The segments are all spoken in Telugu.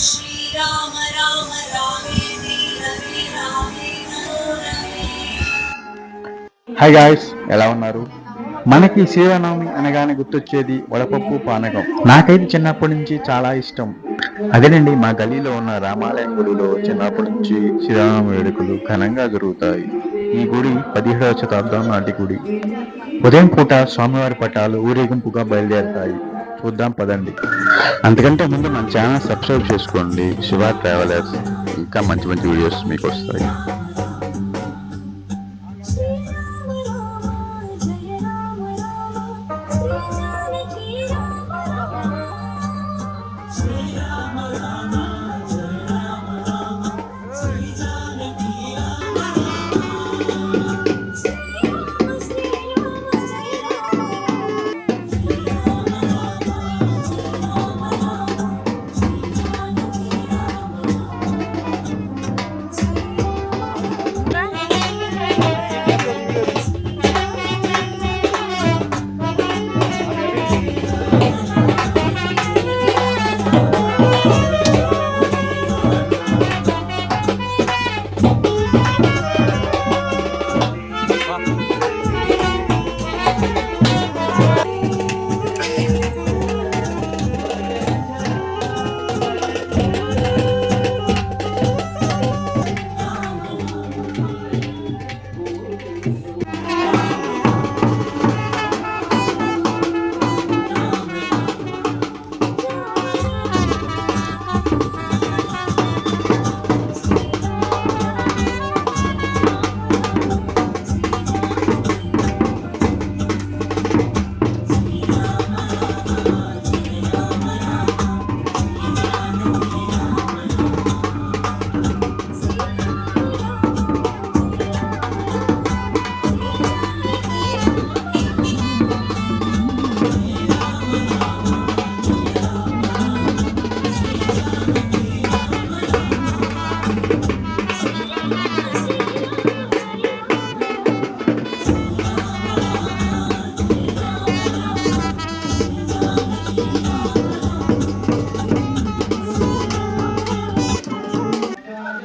శ్రీరామ రామ రామేతి రమే రామే మనోరమే. హాయ్ గాయ్స్, ఎలా ఉన్నారు? మనకి శ్రీరామనవమి అనగానే గుర్తొచ్చేది వడపప్పు పానకం. నాకైతే చిన్నప్పటి నుంచి చాలా ఇష్టం. అదేనండి, మా గలీలో ఉన్న రామాలయం గుడిలో చిన్నప్పటి నుంచి శ్రీరామనవమి వేడుకలు ఘనంగా జరుగుతాయి. ఈ గుడి 17వ శతాబ్దం నాటి గుడి. ఉదయం పూట స్వామివారి పటాలు ఊరేగింపుగా బయలుదేరుతాయి. చూద్దాం పదండి. అంతకంటే ముందు మన ఛానల్ సబ్స్క్రైబ్ చేసుకోండి. శివ ట్రావెలర్స్, ఇంకా మంచి మంచి వీడియోస్ మీకు వస్తాయి.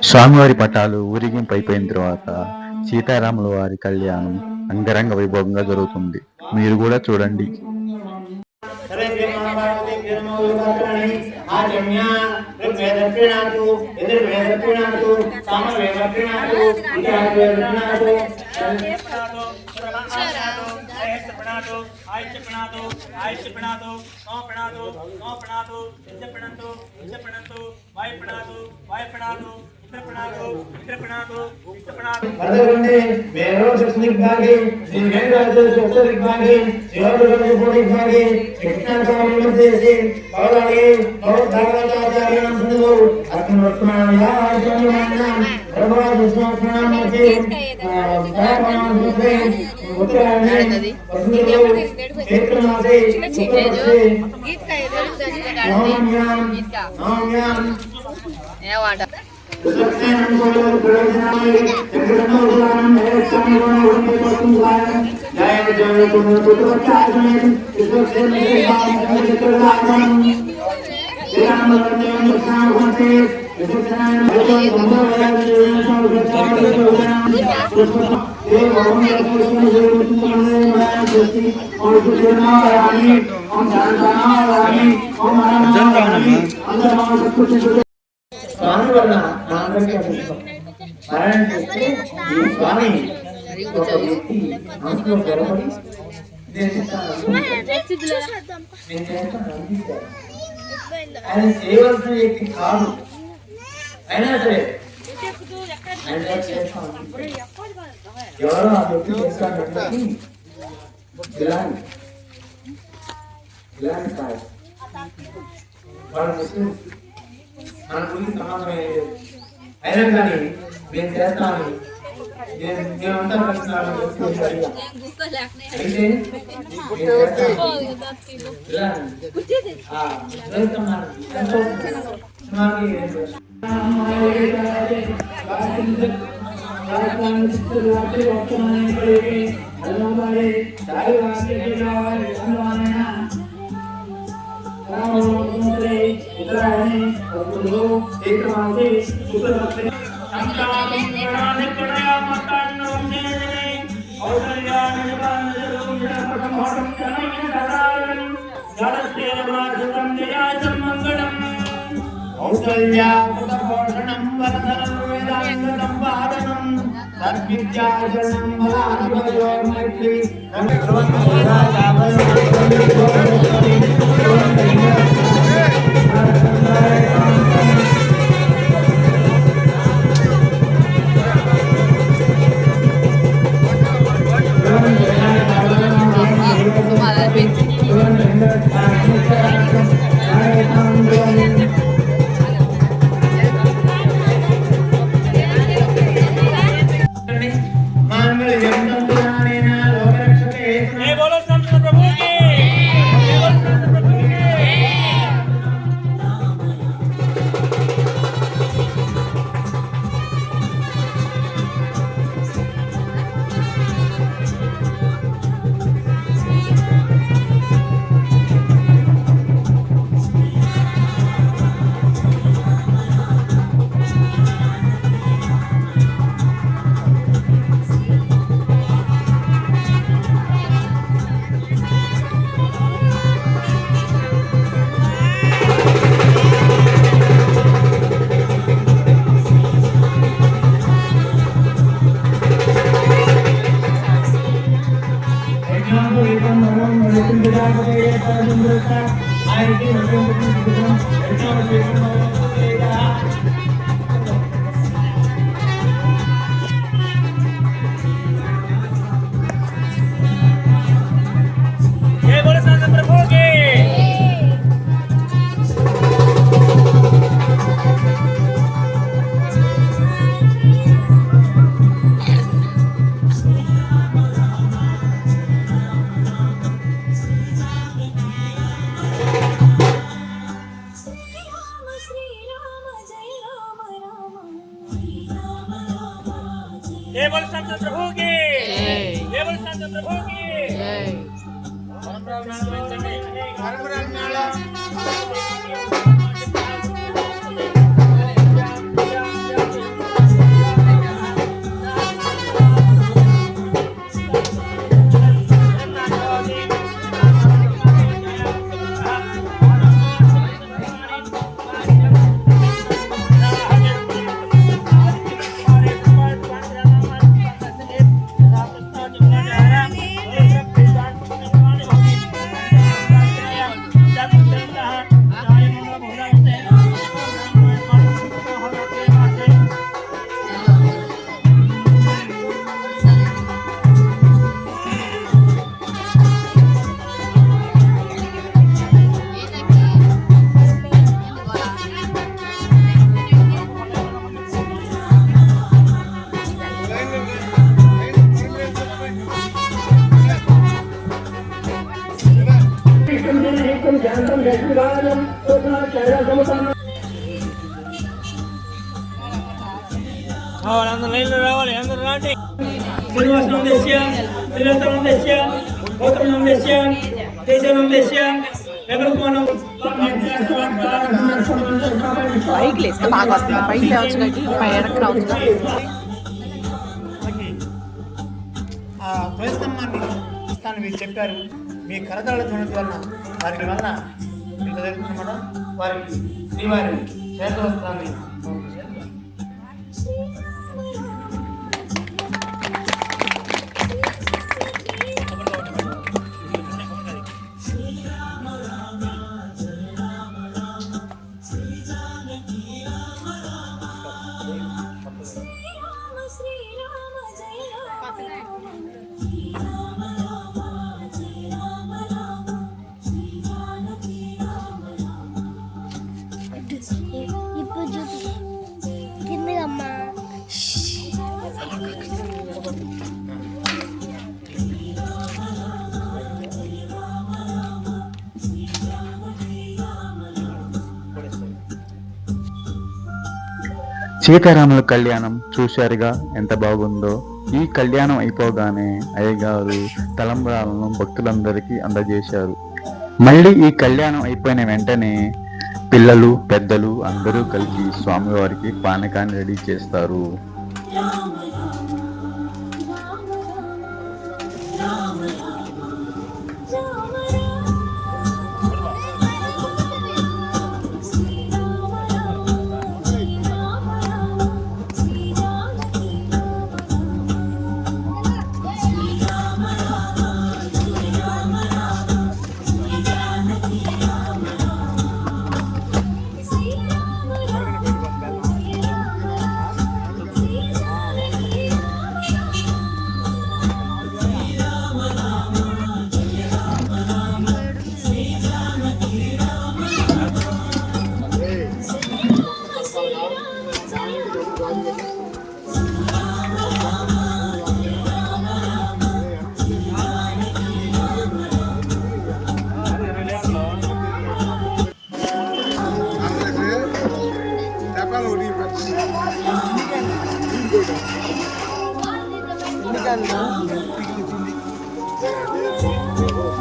స్వామివారి పటాలు ఊరేగింపు అయిపోయిన తర్వాత సీతారాముల వారి కళ్యాణం అంగరంగ వైభవంగా జరుగుతుంది. మీరు కూడా చూడండి. స్వామి వల్ల మా అందరికీ అదృష్టం. మరణం చేస్తే ఈ స్వామి ఒక వ్యక్తి మనసులో గొడవడి ఆయన చేయవలసిన వ్యక్తి కాదు, అయినా సరే ఎవరో ఆ వ్యక్తి చేస్తానికి ఇలాంటి కాదు. వాళ్ళు ముస్లిమ్స్ మన గురించి సమాధానం అయినా కానీ మేము చేస్తామని మేమంతా కలిసి కౌసల్యాకృతపోషణం వరదనం సద్విద్యాజనం బలాధిపయోర్మైత్రి प्रभु की प्रभु की అందరూ లైన్లో రావాలి, అందరూ రాండి. శ్రీనివాసనం దేశ్య, శ్రీరత్నం దేశ్య, గౌతమం దేశ్య, తేజనం దేశ్య, వెగరుకోణం పైకి లేస్తే బాగా వస్తుంది. పైకి లేవచ్చు కాబట్టి పైకి రావచ్చు. ధ్వజస్తంభాన్ని ఇస్తాను మీరు చెప్పారు. మీ కరతాళ ధ్వని వలన వారికి వలన మీకు జరుగుతున్నమాట. వారికి శ్రీవారి శేషవస్త్రాన్ని సీతారాముల కళ్యాణం చూశారుగా ఎంత బాగుందో. ఈ కళ్యాణం అయిపోగానే అయ్యగారు తలంబ్రాలను భక్తులందరికీ అందజేశారు. మళ్ళీ ఈ కళ్యాణం అయిపోయిన వెంటనే పిల్లలు పెద్దలు అందరూ కలిసి స్వామివారికి పానకాన్ని రెడీ చేస్తారు.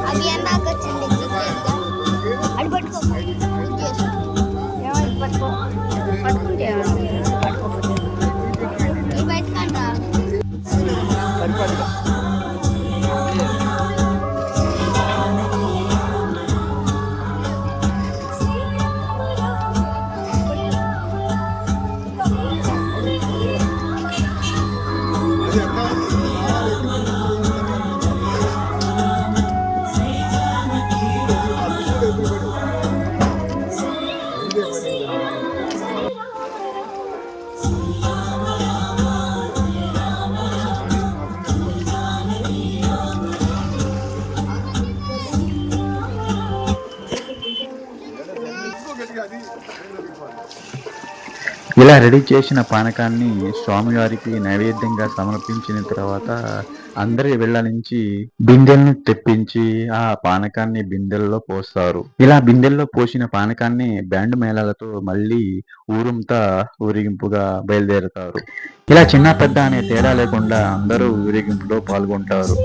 అవి ఎందాక వచ్చింది అది పట్టుకో పట్టుకో పట్టుకుంటే ఈ బయటకంటా ఇలా రెడీ చేసిన పానకాన్ని స్వామివారికి నైవేద్యంగా సమర్పించిన తర్వాత అందరి ఇళ్ళ నుంచి బిందెలను తెప్పించి ఆ పానకాన్ని బిందెల్లో పోస్తారు. ఇలా బిందెల్లో పోసిన పానకాన్ని బ్యాండ్ మేళాలతో మళ్ళీ ఊరంతా ఊరేగింపుగా బయలుదేరుతారు. ఇలా చిన్న పెద్ద అనే తేడా లేకుండా అందరూ ఊరేగింపులో పాల్గొంటారు.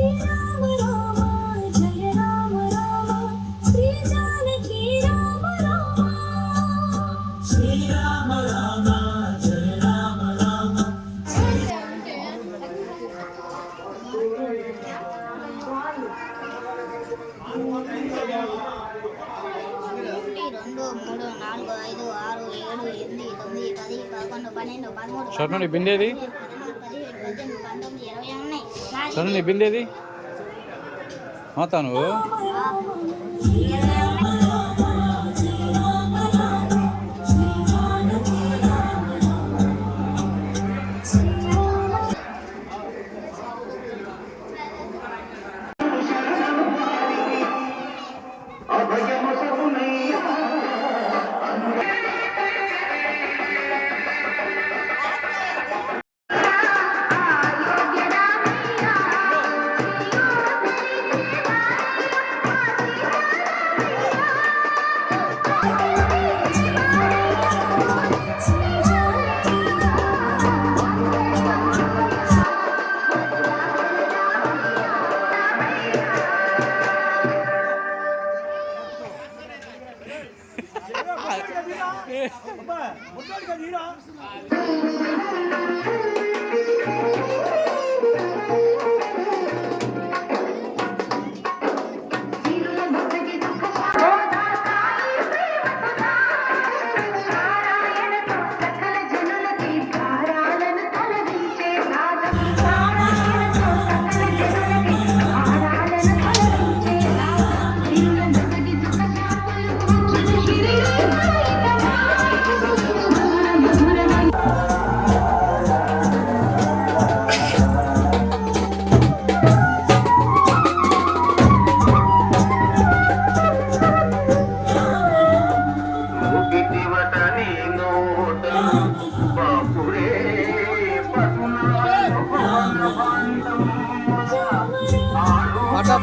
స్వర్ణ నీ బిందేది స్వర్ణ నీ బిందేది నువ్వు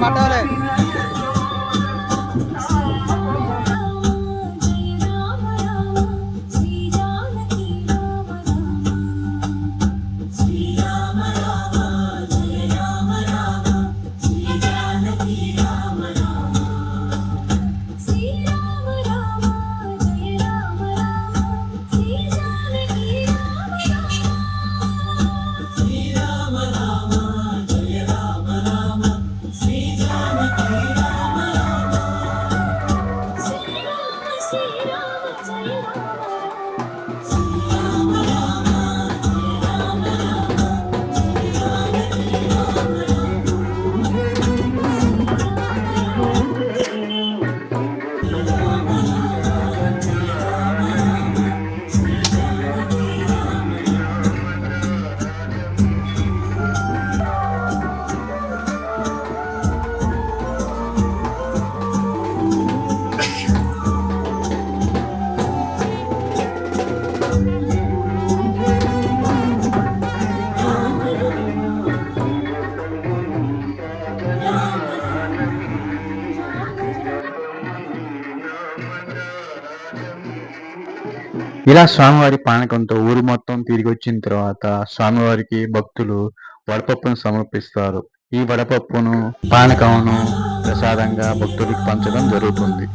పట్టాలే ఇలా స్వామివారి పానకంతో ఊరు మొత్తం తిరిగి వచ్చిన తర్వాత స్వామివారికి భక్తులు వడపప్పును సమర్పిస్తారు. ఈ వడపప్పును పానకమును ప్రసాదంగా భక్తులకు పంచడం జరుగుతుంది.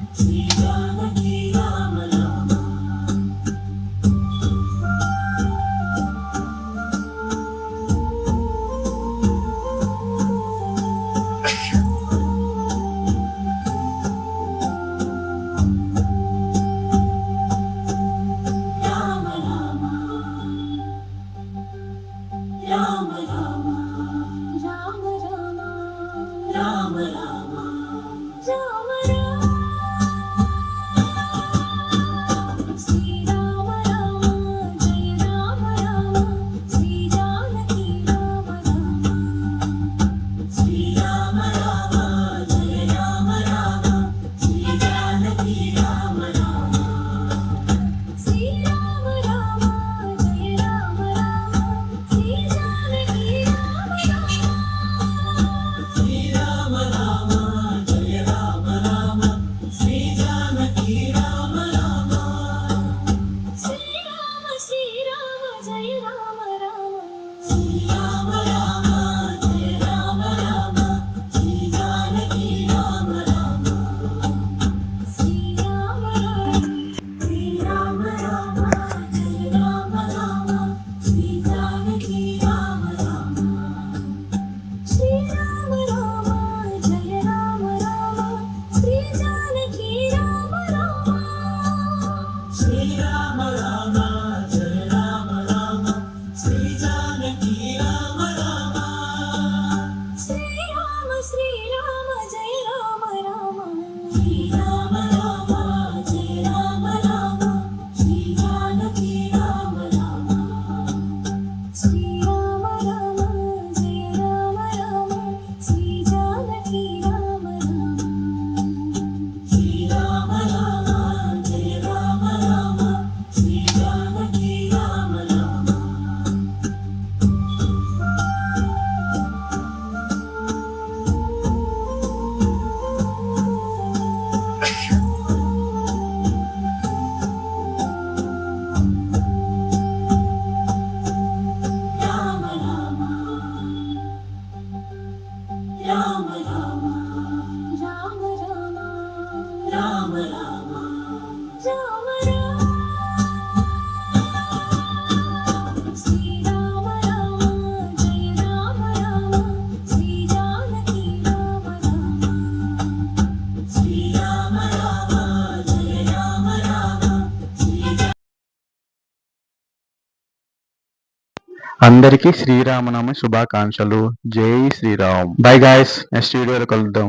అందరికీ శ్రీరామనవమి శుభాకాంక్షలు. జై శ్రీరామ్. బై గాయస్, నెక్స్ట్ వీడియోలో కలుద్దాం.